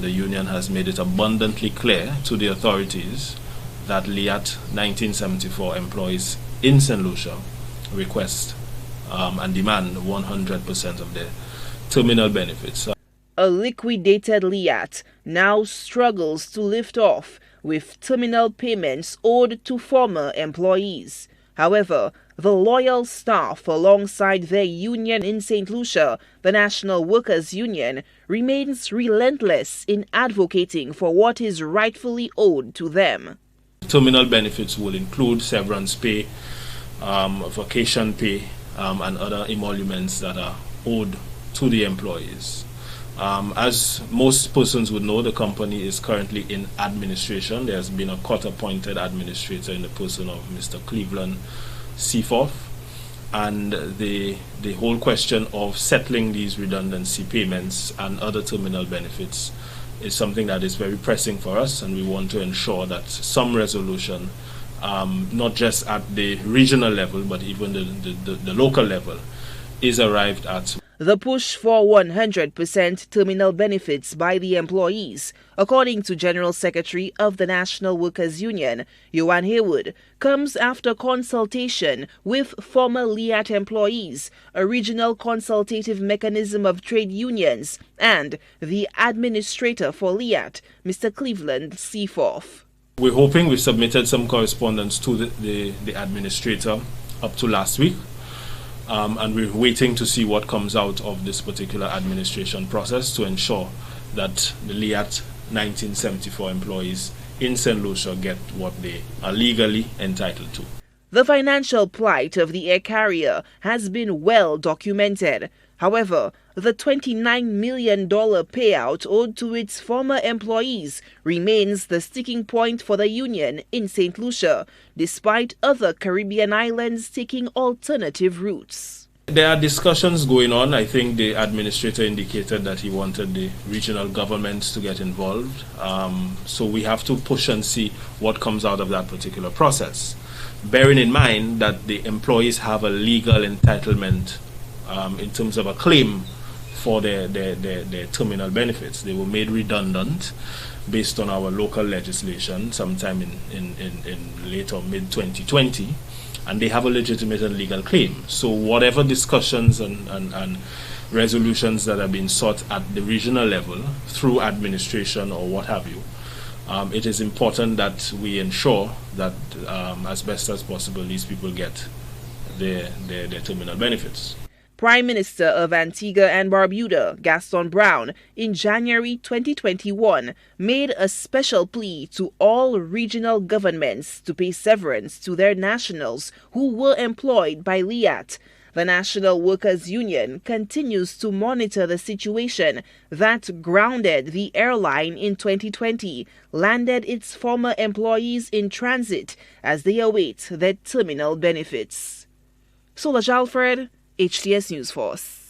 the union has made it abundantly clear to the authorities that Liat 1974 employees in St. Lucia request and demand 100% of their terminal benefits. A liquidated Liat now struggles to lift off with terminal payments owed to former employees. However, the loyal staff alongside their union in St. Lucia, the National Workers' Union, remains relentless in advocating for what is rightfully owed to them. Terminal benefits will include severance pay, vacation pay, and other emoluments that are owed to the employees. As most persons would know, the company is currently in administration. There has been a court-appointed administrator in the person of Mr. Cleveland Seaforth, and the whole question of settling these redundancy payments and other terminal benefits is something that is very pressing for us, and we want to ensure that some resolution, not just at the regional level but even the local level, is arrived at. The push for 100% terminal benefits by the employees, according to General Secretary of the National Workers' Union, Johan Haywood, comes after consultation with former Liat employees, a regional consultative mechanism of trade unions, and the administrator for Liat, Mr. Cleveland Seaforth. We're hoping we submitted some correspondence to the administrator up to last week. And we're waiting to see what comes out of this particular administration process to ensure that the Liat 1974 employees in St. Lucia get what they are legally entitled to. The financial plight of the air carrier has been well documented. However, the $29 million payout owed to its former employees remains the sticking point for the union in St. Lucia, despite other Caribbean islands taking alternative routes. There are discussions going on. I think the administrator indicated that he wanted the regional governments to get involved. So we have to push and see what comes out of that particular process, bearing in mind that the employees have a legal entitlement in terms of a claim for their terminal benefits. They were made redundant based on our local legislation sometime in late or mid-2020, and they have a legitimate and legal claim. So whatever discussions and resolutions that are being sought at the regional level through administration or what have you, it is important that we ensure that as best as possible these people get their terminal benefits. Prime Minister of Antigua and Barbuda, Gaston Brown, in January 2021, made a special plea to all regional governments to pay severance to their nationals who were employed by Liat. The National Workers' Union continues to monitor the situation that grounded the airline in 2020, landed its former employees in transit as they await their terminal benefits. Solange Alfred, HTS News Force.